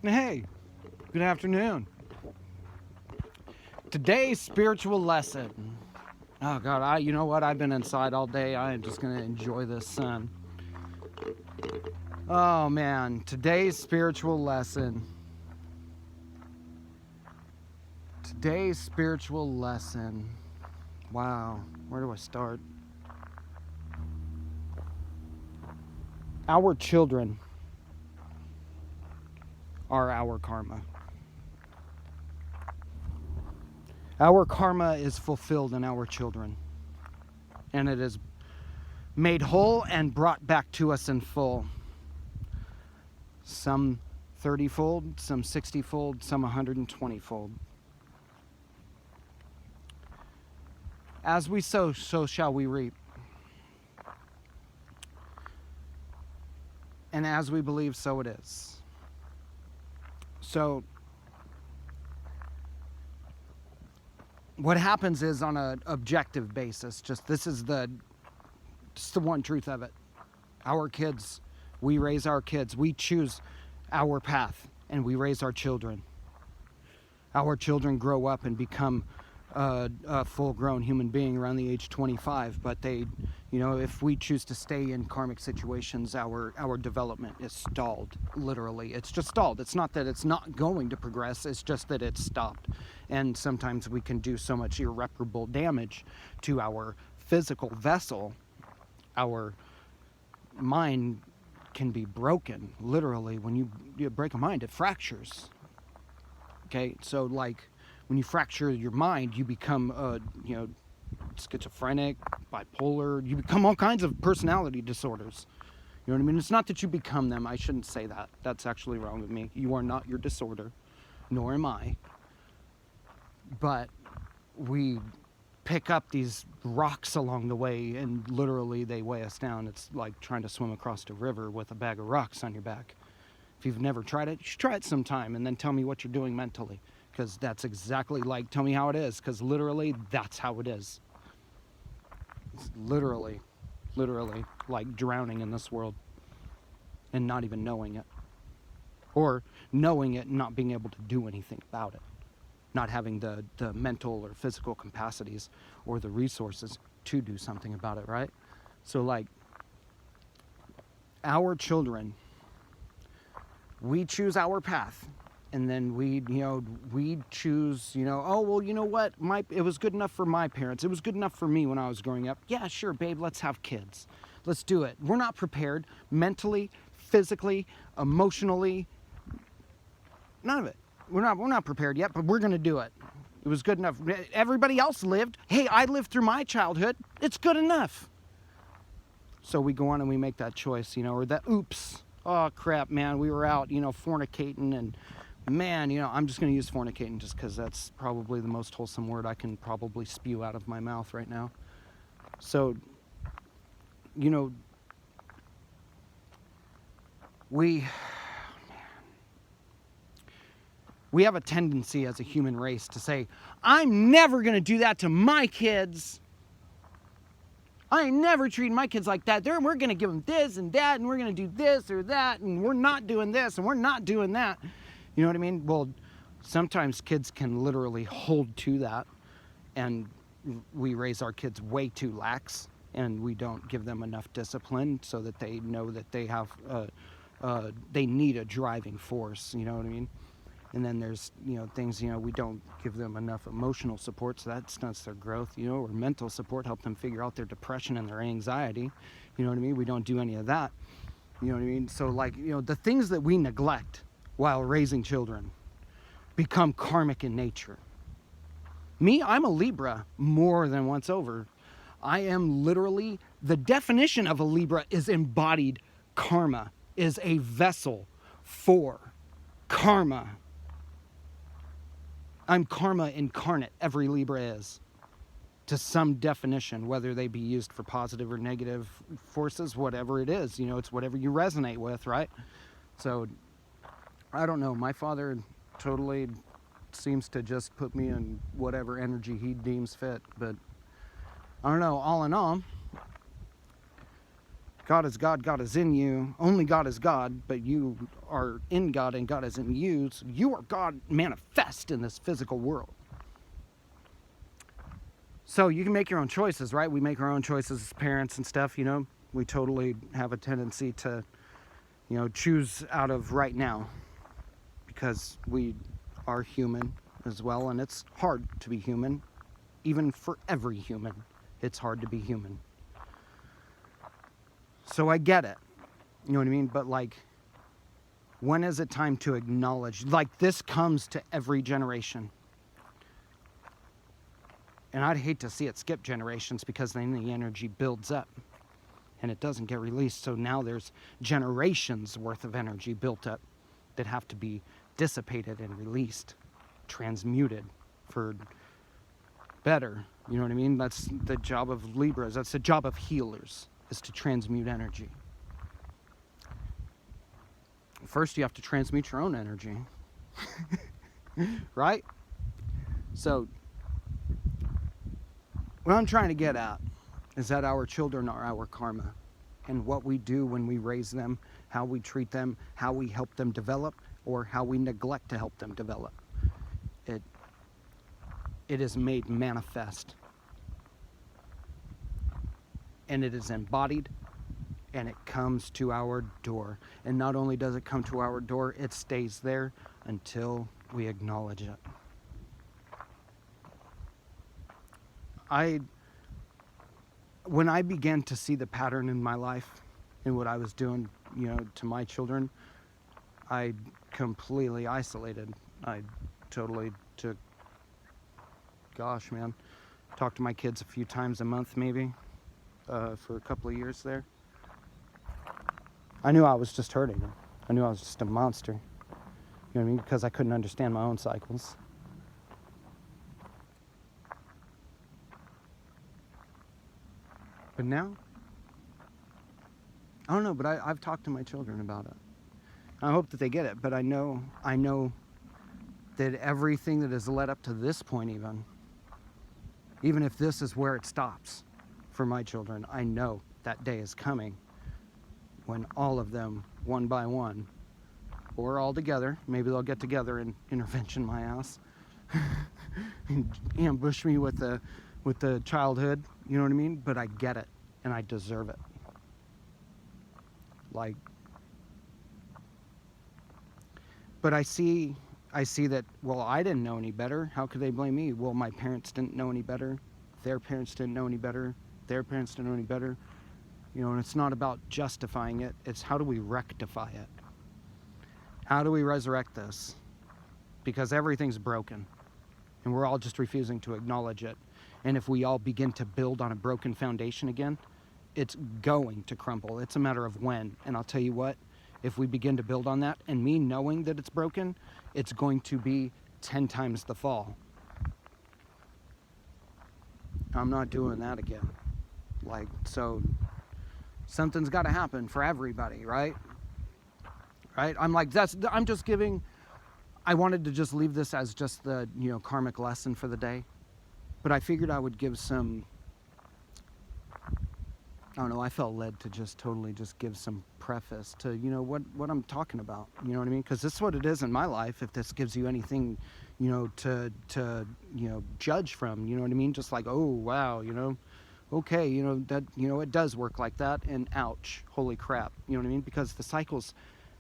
Hey, good afternoon. Today's spiritual lesson. Oh God, you know what? I've been inside all day. I am just gonna enjoy this sun. Oh man, today's spiritual lesson. Today's spiritual lesson. Wow, where do I start? Our children are our karma. Our karma is fulfilled in our children, and it is made whole and brought back to us in full. Some 30-fold, some 60-fold, some 120-fold. As we sow, so shall we reap. And as we believe, so it is. So what happens is, on an objective basis, this is the one truth of it. Our kids, we raise our kids. We choose our path, and we raise our children. Our children grow up and become a full-grown human being around the age 25, but if we choose to stay in karmic situations, our development is stalled. Literally, it's just stalled. It's not that it's not going to progress, it's just that it's stopped. And sometimes we can do so much irreparable damage to our physical vessel. Our mind can be broken. Literally, when you break a mind, it fractures. Okay, so like when you fracture your mind, you become schizophrenic, bipolar. You become all kinds of personality disorders. You know what I mean? It's not that you become them. I shouldn't say that. That's actually wrong with me. You are not your disorder, nor am I. But we pick up these rocks along the way, and literally they weigh us down. It's like trying to swim across a river with a bag of rocks on your back. If you've never tried it, you should try it sometime and then tell me what you're doing mentally. Because that's exactly like, tell me how it is. Because literally, that's how it is. It's literally like drowning in this world and not even knowing it. Or knowing it and not being able to do anything about it. Not having the mental or physical capacities or the resources to do something about it, right? So like, our children, we choose our path. And then we choose, oh, well, you know what? It was good enough for my parents. It was good enough for me when I was growing up. Yeah, sure, babe, let's have kids. Let's do it. We're not prepared mentally, physically, emotionally. None of it. We're not prepared yet, but we're going to do it. It was good enough. Everybody else lived. Hey, I lived through my childhood. It's good enough. So we go on and we make that choice, or that, oops, oh, crap, man, we were out, fornicating, and man, I'm just going to use fornicating just because that's probably the most wholesome word I can probably spew out of my mouth right now. So, we have a tendency as a human race to say, I'm never going to do that to my kids. I ain't never treating my kids like that. We're going to give them this and that, and we're going to do this or that, and we're not doing this, and we're not doing that. You know what I mean? Well, sometimes kids can literally hold to that, and we raise our kids way too lax, and we don't give them enough discipline so that they know that they have, they need a driving force, you know what I mean? And then there's, things, we don't give them enough emotional support, so that stunts their growth, or mental support, help them figure out their depression and their anxiety, you know what I mean? We don't do any of that, you know what I mean? So like, the things that we neglect while raising children become karmic in nature. Me, I'm a Libra more than once over. I am literally, the definition of a Libra is embodied karma, is a vessel for karma. I'm karma incarnate, every Libra is, to some definition, whether they be used for positive or negative forces, whatever it is, it's whatever you resonate with, right? So, I don't know, my father totally seems to just put me in whatever energy he deems fit, but I don't know, all in all, God is God, God is in you. Only God is God, but you are in God and God is in you. So you are God manifest in this physical world. So you can make your own choices, right? We make our own choices as parents and stuff, We totally have a tendency to, choose out of right now because we are human as well, and it's hard to be human. Even for every human, it's hard to be human. So I get it, you know what I mean? But when is it time to acknowledge? This comes to every generation. And I'd hate to see it skip generations because then the energy builds up and it doesn't get released. So now there's generations worth of energy built up that have to be dissipated and released, transmuted for better. You know what I mean? That's the job of Libras. That's the job of healers, is to transmute energy. First, you have to transmute your own energy. Right? So, what I'm trying to get at is that our children are our karma. And what we do when we raise them, how we treat them, how we help them develop, or how we neglect to help them develop. It is made manifest. And it is embodied, and it comes to our door. And not only does it come to our door, it stays there until we acknowledge it. When I began to see the pattern in my life and what I was doing, to my children, I completely isolated. I totally took, talked to my kids a few times a month maybe, for a couple of years there. I knew I was just hurting them. I knew I was just a monster. You know what I mean? Because I couldn't understand my own cycles. But now, I don't know, but I've talked to my children about it. I hope that they get it, but I know that everything that has led up to this point even if this is where it stops for my children, I know that day is coming when all of them, one by one, or all together, maybe they'll get together and intervention my ass, and ambush me with the childhood, you know what I mean? But I get it, and I deserve it. But I see that, well, I didn't know any better. How could they blame me? Well, my parents didn't know any better. Their parents didn't know any better. Their parents didn't know any better. And it's not about justifying it. It's how do we rectify it? How do we resurrect this? Because everything's broken, and we're all just refusing to acknowledge it. And if we all begin to build on a broken foundation again, it's going to crumble. It's a matter of when. And I'll tell you what, if we begin to build on that, and me knowing that it's broken, it's going to be 10 times the fall. I'm not doing that again. So something's got to happen for everybody, right? Right? I'm just giving, I wanted to just leave this as just the, karmic lesson for the day. But I figured I would give some, I don't know, I felt led to just totally just give some preface to, what I'm talking about. You know what I mean? Because this is what it is in my life. If this gives you anything, to judge from, you know what I mean? Just oh, wow, okay, that, it does work like that, and ouch, holy crap, you know what I mean? Because the cycles,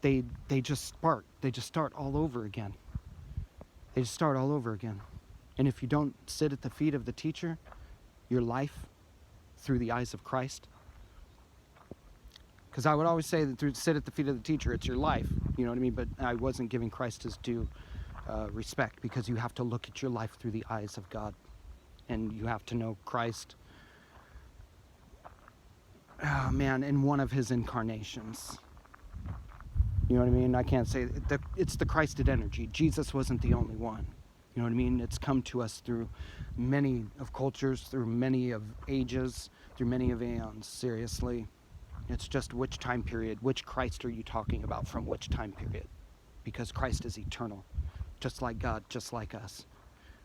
they just start all over again. They just start all over again. And if you don't sit at the feet of the teacher, your life through the eyes of Christ, because I would always say that sit at the feet of the teacher, it's your life, you know what I mean? But I wasn't giving Christ his due respect, because you have to look at your life through the eyes of God, and you have to know Christ, in one of his incarnations. You know what I mean? I can't say it's the Christed energy. Jesus wasn't the only one. You know what I mean? It's come to us through many of cultures, through many of ages, through many of aeons, seriously. It's just which time period, which Christ are you talking about from which time period? Because Christ is eternal, just like God, just like us.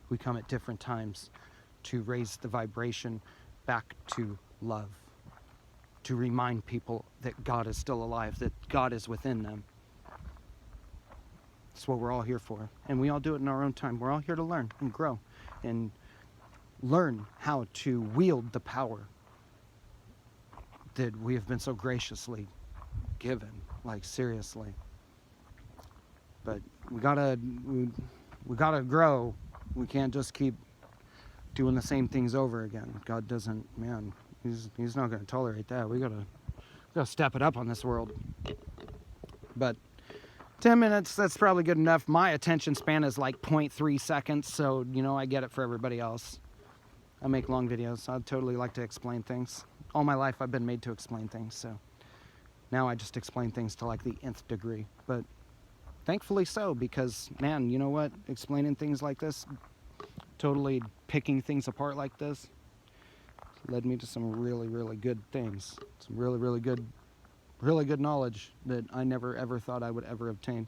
We come at different times to raise the vibration back to love, to remind people that God is still alive, that God is within them. That's what we're all here for. And we all do it in our own time. We're all here to learn and grow and learn how to wield the power that we have been so graciously given. Like, seriously. But we gotta grow. We can't just keep doing the same things over again. God doesn't, man, he's not gonna tolerate that. We gotta step it up on this world. But 10 minutes, that's probably good enough. My attention span is like 0.3 seconds, so, you know, I get it for everybody else. I make long videos. I totally like to explain things. All my life I've been made to explain things, so now I just explain things to like the nth degree. But thankfully so, because, man, you know what? Explaining things like this, totally picking things apart like this, led me to some really, really good things. Some really, really good knowledge that I never ever thought I would ever obtain.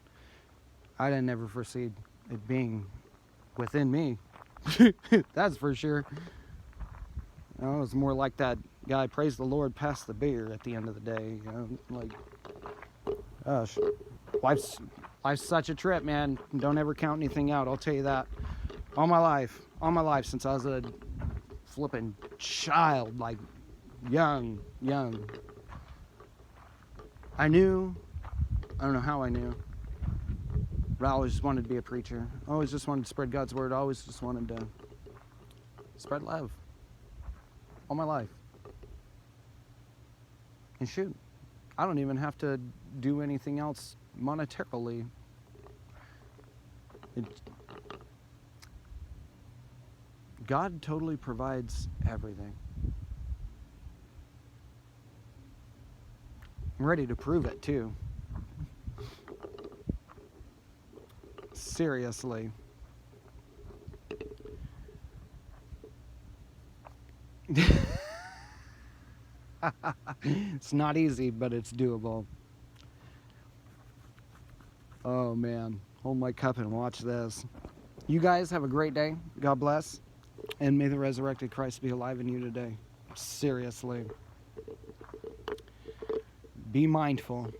I didn't ever foresee it being within me. That's for sure. You know, it was more like that guy, praise the Lord, pass the beer at the end of the day. You know, like, gosh, life's such a trip, man. Don't ever count anything out, I'll tell you that. All my life, since I was a flipping child, like young. I knew, I don't know how I knew, but I always just wanted to be a preacher. I always just wanted to spread God's word. I always just wanted to spread love. All my life. And shoot, I don't even have to do anything else monetarily. God totally provides everything. I'm ready to prove it too. Seriously. It's not easy, but it's doable. Oh man, hold my cup and watch this. You guys have a great day. God bless. And may the resurrected Christ be alive in you today. Seriously. Be mindful.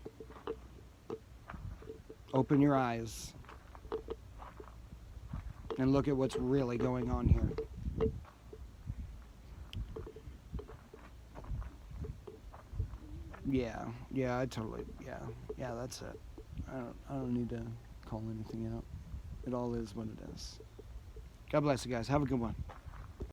Open your eyes. And look at what's really going on here. Yeah, that's it. I don't need to call anything out. It all is what it is. God bless you guys. Have a good one.